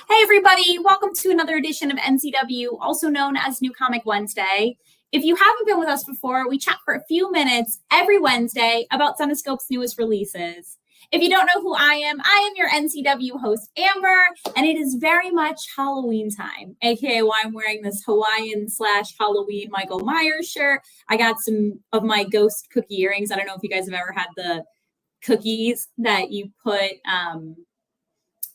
Hey everybody, welcome to another edition of NCW, also known as New Comic Wednesday. If you haven't been with us before, we chat for a few minutes every Wednesday about Zenescope's newest releases. If you don't know who I am your NCW host, Amber, and it is very much Halloween time, aka why I'm wearing this Hawaiian/Halloween Michael Myers shirt. I got some of my ghost cookie earrings. I don't know if you guys have ever had the cookies that you put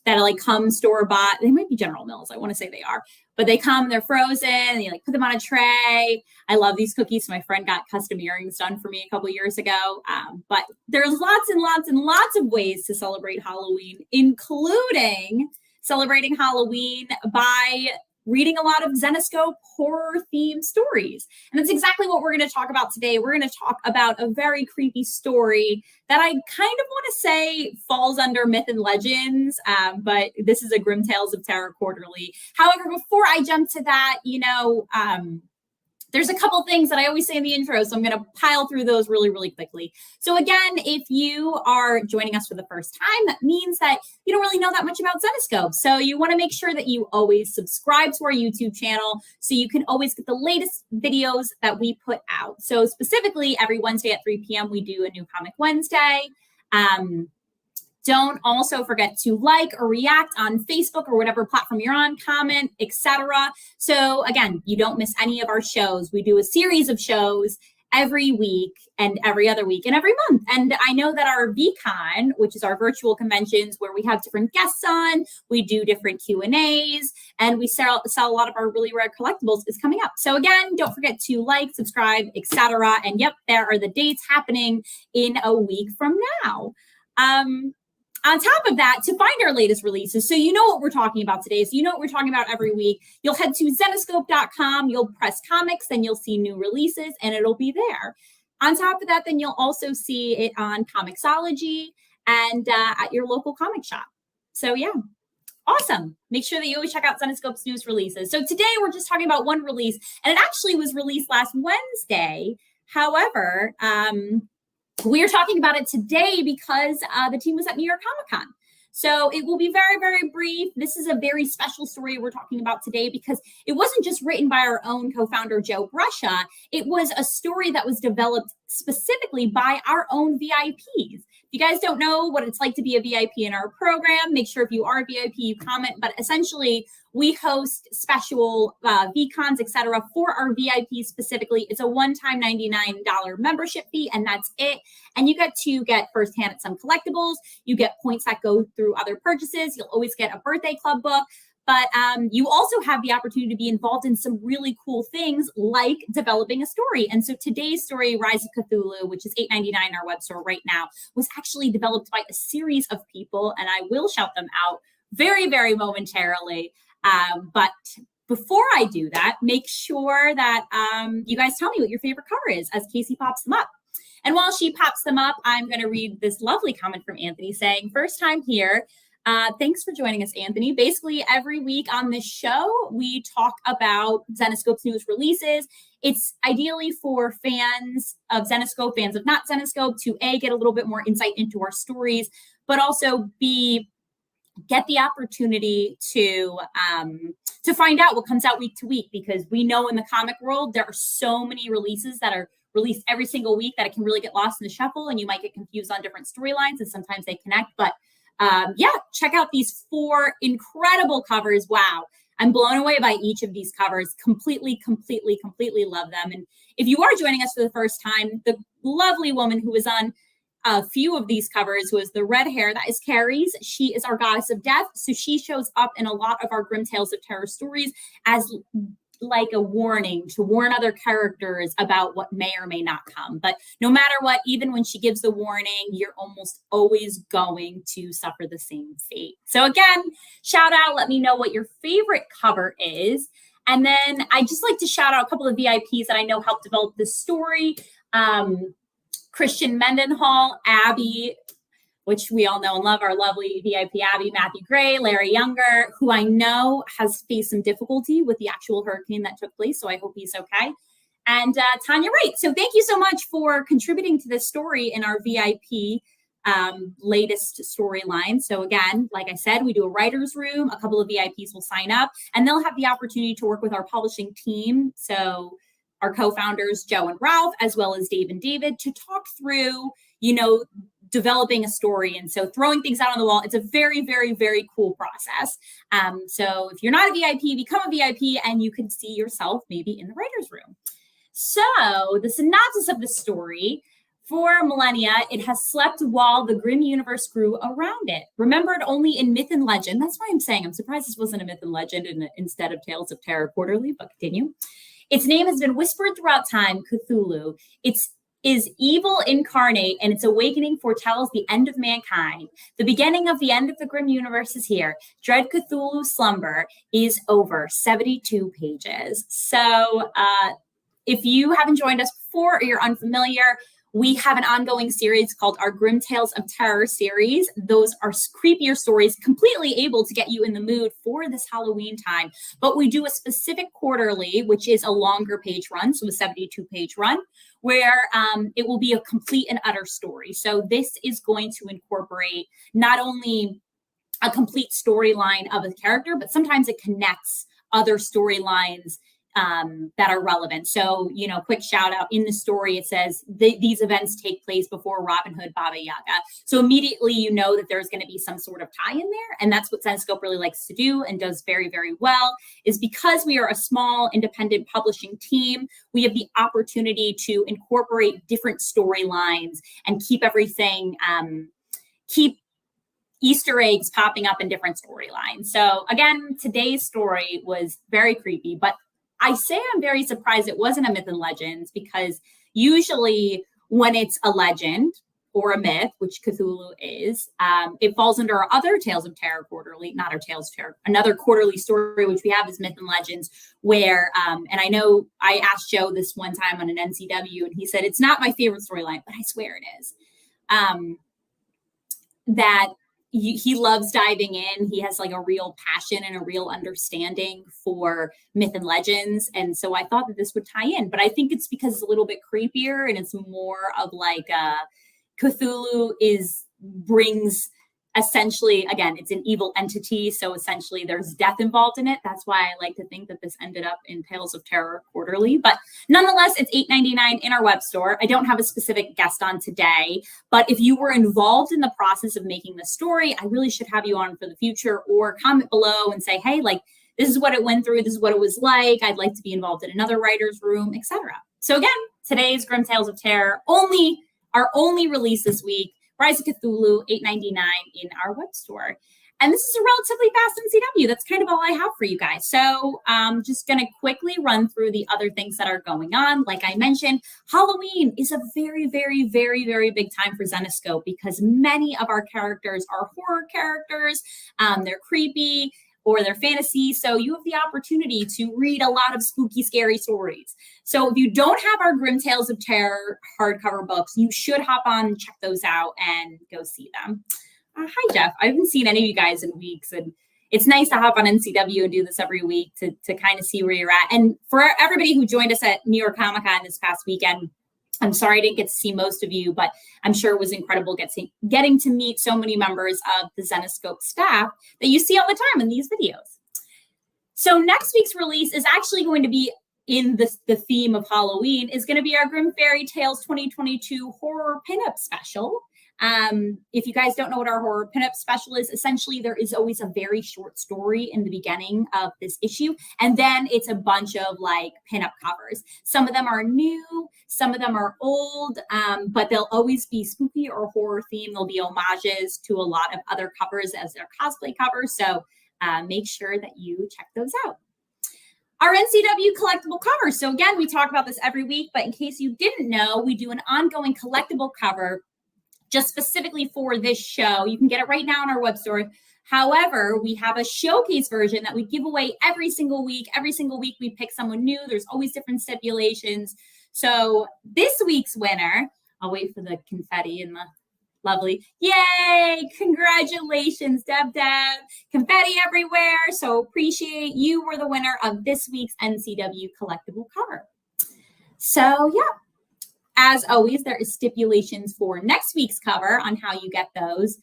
that like come store-bought. They might be General Mills. I want to say they are. But they come, they're frozen, and you like put them on a tray. I love these cookies. My friend got custom earrings done for me a couple years ago. But there's lots and lots and lots of ways to celebrate Halloween, including celebrating Halloween by reading a lot of Zenescope horror-themed stories. And that's exactly what we're going to talk about today. We're going to talk about a very creepy story that I kind of want to say falls under myth and legends, but this is a Grimm Tales of Terror quarterly. However, before I jump to that, there's a couple things that I always say in the intro, so I'm going to pile through those really, really quickly. So again, if you are joining us for the first time, that means that you don't really know that much about Zenescope. So you want to make sure that you always subscribe to our YouTube channel so you can always get the latest videos that we put out. So specifically, every Wednesday at 3 p.m., we do a New Comic Wednesday. Don't also forget to like or react on Facebook or whatever platform you're on, comment, etc. So again, you don't miss any of our shows. We do a series of shows every week and every other week and every month. And I know that our VCon, which is our virtual conventions where we have different guests on, we do different Q&As, and we sell a lot of our really rare collectibles is coming up. So again, don't forget to like, subscribe, etc. And yep, there are the dates happening in a week from now. On top of that, to find our latest releases, so you know what we're talking about today, so you know what we're talking about every week, you'll head to Zenescope.com, you'll press comics, then you'll see new releases, and it'll be there. On top of that, then you'll also see it on Comixology and at your local comic shop. So yeah, awesome. Make sure that you always check out Zenescope's newest releases. So today we're just talking about one release, and it actually was released last Wednesday. However, we are talking about it today because the team was at New York Comic Con. So it will be very, very brief. This is a very special story we're talking about today because it wasn't just written by our own co-founder, Joe Bruscia. It was a story that was developed specifically by our own VIPs. If you guys don't know what it's like to be a VIP in our program, make sure if you are a VIP, you comment. But essentially, we host special VCons, etc. for our VIPs specifically. It's a one-time $99 membership fee, and that's it. And you get to get firsthand at some collectibles. You get points that go through other purchases. You'll always get a birthday club book. But you also have the opportunity to be involved in some really cool things like developing a story. And so today's story, Rise of Cthulhu, which is $8.99 in our web store right now, was actually developed by a series of people. And I will shout them out very, very momentarily. But before I do that, make sure that you guys tell me what your favorite cover is as Casey pops them up. And while she pops them up, I'm going to read this lovely comment from Anthony saying, first time here. Thanks for joining us, Anthony. Basically, every week on this show, we talk about Zenescope's newest releases. It's ideally for fans of Zenescope, fans of not Zenescope, to A, get a little bit more insight into our stories, but also B, get the opportunity to find out what comes out week to week, because we know in the comic world, there are so many releases that are released every single week that it can really get lost in the shuffle and you might get confused on different storylines, and sometimes they connect. But check out these 4 incredible covers. Wow. I'm blown away by each of these covers. Completely love them. And if you are joining us for the first time, the lovely woman who was on a few of these covers was the red hair. That is Carrie's. She is our goddess of death. So she shows up in a lot of our Grimm Tales of Terror stories as like a warning to warn other characters about what may or may not come. But no matter what, even when she gives the warning, you're almost always going to suffer the same fate. So again, shout out, let me know what your favorite cover is. And then I just like to shout out a couple of VIPs that I know helped develop this story. Christian Mendenhall, Abby, which we all know and love, our lovely VIP Abby, Matthew Gray, Larry Younger, who I know has faced some difficulty with the actual hurricane that took place. So I hope he's okay. And Tanya Wright. So thank you so much for contributing to this story in our VIP latest storyline. So again, like I said, we do a writer's room. A couple of VIPs will sign up, and they'll have the opportunity to work with our publishing team. So our co-founders, Joe and Ralph, as well as Dave and David, to talk through, developing a story. And so throwing things out on the wall, it's a very, very, very cool process. So if you're not a VIP, become a VIP, and you can see yourself maybe in the writer's room. So the synopsis of the story: for millennia, it has slept while the Grimm universe grew around it. Remembered only in myth and legend. That's why I'm saying I'm surprised this wasn't a myth and legend instead of Tales of Terror quarterly, but continue. Its name has been whispered throughout time, Cthulhu. Is evil incarnate, and its awakening foretells the end of mankind. The beginning of the end of the Grimm universe is here. Dread Cthulhu slumber is over. 72 pages. So if you haven't joined us before or you're unfamiliar, we have an ongoing series called our Grimm Tales of Terror series. Those are creepier stories, completely able to get you in the mood for this Halloween time. But we do a specific quarterly, which is a longer page run, so a 72-page run, where it will be a complete and utter story. So this is going to incorporate not only a complete storyline of a character, but sometimes it connects other storylines that are relevant. So, quick shout out in the story, it says these events take place before Robin Hood, Baba Yaga. So immediately you know that there's going to be some sort of tie in there. And that's what Zenescope really likes to do and does very, very well, is because we are a small independent publishing team, we have the opportunity to incorporate different storylines and keep everything, keep Easter eggs popping up in different storylines. So again, today's story was very creepy, but I say I'm very surprised it wasn't a myth and legends, because usually when it's a legend or a myth, which Cthulhu is, it falls under our other Tales of Terror quarterly, not our Tales of Terror, another quarterly story, which we have is myth and legends, where, and I know I asked Joe this one time on an NCW, and he said, it's not my favorite storyline, but I swear it is. That he loves diving in. He has like a real passion and a real understanding for myth and legends. And so I thought that this would tie in, but I think it's because it's a little bit creepier and it's more of like Cthulhu brings essentially, again, it's an evil entity. So essentially there's death involved in it. That's why I like to think that this ended up in Tales of Terror quarterly, but nonetheless, it's $8.99 in our web store. I don't have a specific guest on today, but if you were involved in the process of making the story, I really should have you on for the future, or comment below and say, hey, like, this is what it went through. This is what it was like. I'd like to be involved in another writer's room, etc. So again, today's Grimm Tales of Terror, our only release this week, Rise of Cthulhu, $8.99 in our web store. And this is a relatively fast NCW. That's kind of all I have for you guys. So I'm just going to quickly run through the other things that are going on. Like I mentioned, Halloween is a very, very, very, very big time for Zenescope, because many of our characters are horror characters. They're creepy, or their fantasy. So you have the opportunity to read a lot of spooky, scary stories. So if you don't have our Grimm Tales of Terror hardcover books, you should hop on and check those out and go see them. Hi, Jeff. I haven't seen any of you guys in weeks, and it's nice to hop on NCW and do this every week to kind of see where you're at. And for everybody who joined us at New York Comic Con this past weekend, I'm sorry I didn't get to see most of you, but I'm sure it was incredible getting to meet so many members of the Zenescope staff that you see all the time in these videos. So next week's release is actually going to be in the theme of Halloween, is going to be our Grimm Fairy Tales 2022 Horror Pinup Special. If you guys don't know what our horror pinup special is, essentially there is always a very short story in the beginning of this issue, and then it's a bunch of like pinup covers. Some of them are new, some of them are old, but they'll always be spooky or horror themed. There'll be homages to a lot of other covers as their cosplay covers, so make sure that you check those out. Our NCW collectible covers. So again, we talk about this every week, but in case you didn't know, we do an ongoing collectible cover just specifically for this show. You can get it right now on our web store. However, we have a showcase version that we give away every single week. Every single week we pick someone new. There's always different stipulations. So this week's winner, I'll wait for the confetti and the lovely, yay, congratulations, Deb. Confetti everywhere. So appreciate you were the winner of this week's NCW collectible cover. So yeah. as always, there is stipulations for next week's cover on how you get those.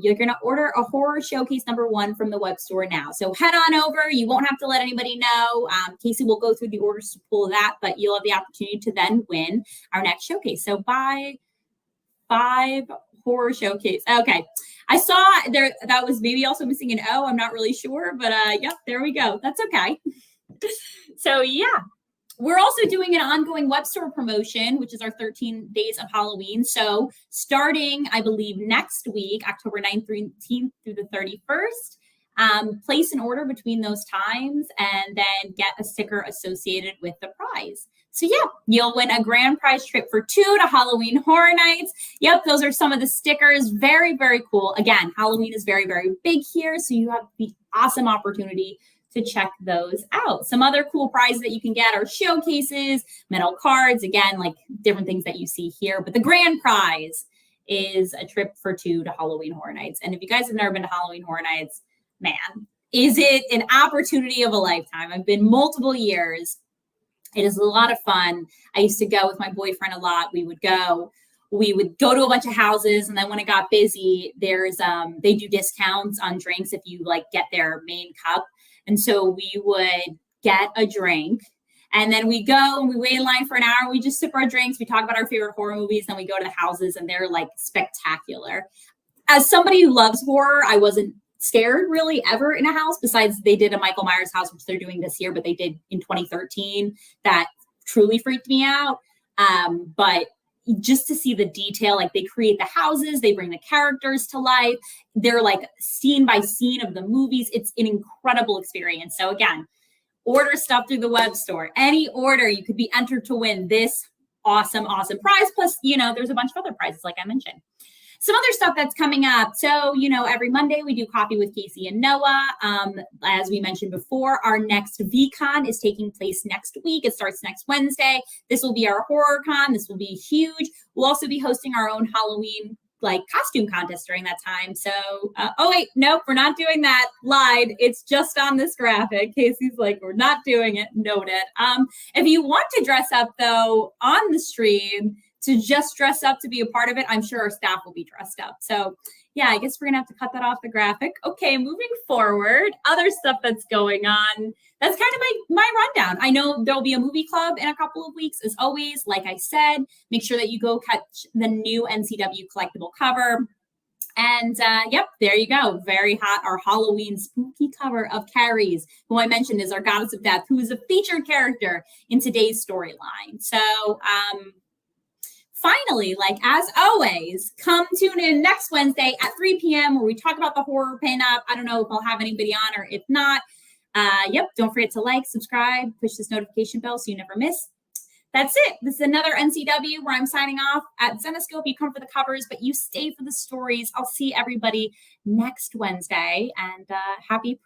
You're going to order a horror showcase #1 from the web store now. So head on over. You won't have to let anybody know. Casey will go through the orders to pull that, but you'll have the opportunity to then win our next showcase. So buy 5 horror showcase. Okay. I saw there that was maybe also missing an O. I'm not really sure, but yep, there we go. That's okay. So yeah. We're also doing an ongoing web store promotion, which is our 13 days of Halloween. So starting, I believe, next week, October 19th through the 31st, place an order between those times and then get a sticker associated with the prize. So yeah, you'll win a grand prize trip for 2 to Halloween Horror Nights. Yep, those are some of the stickers. Very, very cool. Again, Halloween is very, very big here. So you have the awesome opportunity to check those out. Some other cool prizes that you can get are showcases, metal cards, again, like different things that you see here. But the grand prize is a trip for 2 to Halloween Horror Nights. And if you guys have never been to Halloween Horror Nights, man, is it an opportunity of a lifetime? I've been multiple years. It is a lot of fun. I used to go with my boyfriend a lot. We would go to a bunch of houses, and then when it got busy, there's they do discounts on drinks if you like get their main cup. And so we would get a drink, and then we go and we wait in line for an hour. We just sip our drinks. We talk about our favorite horror movies. Then we go to the houses, and they're like spectacular. As somebody who loves horror, I wasn't scared really ever in a house, besides they did a Michael Myers house, which they're doing this year, but they did in 2013. That truly freaked me out. But just to see the detail, like they create the houses, they bring the characters to life. They're like scene by scene of the movies. It's an incredible experience. So again, order stuff through the web store. Any order, you could be entered to win this awesome, awesome prize. Plus, there's a bunch of other prizes, like I mentioned. Some other stuff that's coming up. So, every Monday we do Coffee with Casey and Noah. As we mentioned before, our next VCon is taking place next week. It starts next Wednesday. This will be our horror con. This will be huge. We'll also be hosting our own Halloween costume contest during that time. So, oh wait, nope, we're not doing that. Lied. It's just on this graphic. Casey's like, we're not doing it. Noted. If you want to dress up though on the stream, to just dress up to be a part of it, I'm sure our staff will be dressed up. So yeah, I guess we're gonna have to cut that off the graphic. Okay, moving forward, other stuff that's going on. That's kind of my rundown. I know there'll be a movie club in a couple of weeks. As always, like I said, make sure that you go catch the new NCW collectible cover. And yep, there you go. Very hot, our Halloween spooky cover of Carrie's, who I mentioned is our Goddess of Death, who is a featured character in today's storyline. So finally, as always, come tune in next Wednesday at 3 p.m. where we talk about the horror pinup. I don't know if I'll have anybody on or if not. Yep, don't forget to subscribe, push this notification bell so you never miss. That's it. This is another NCW where I'm signing off. At Zenescope, you come for the covers, but you stay for the stories. I'll see everybody next Wednesday, and happy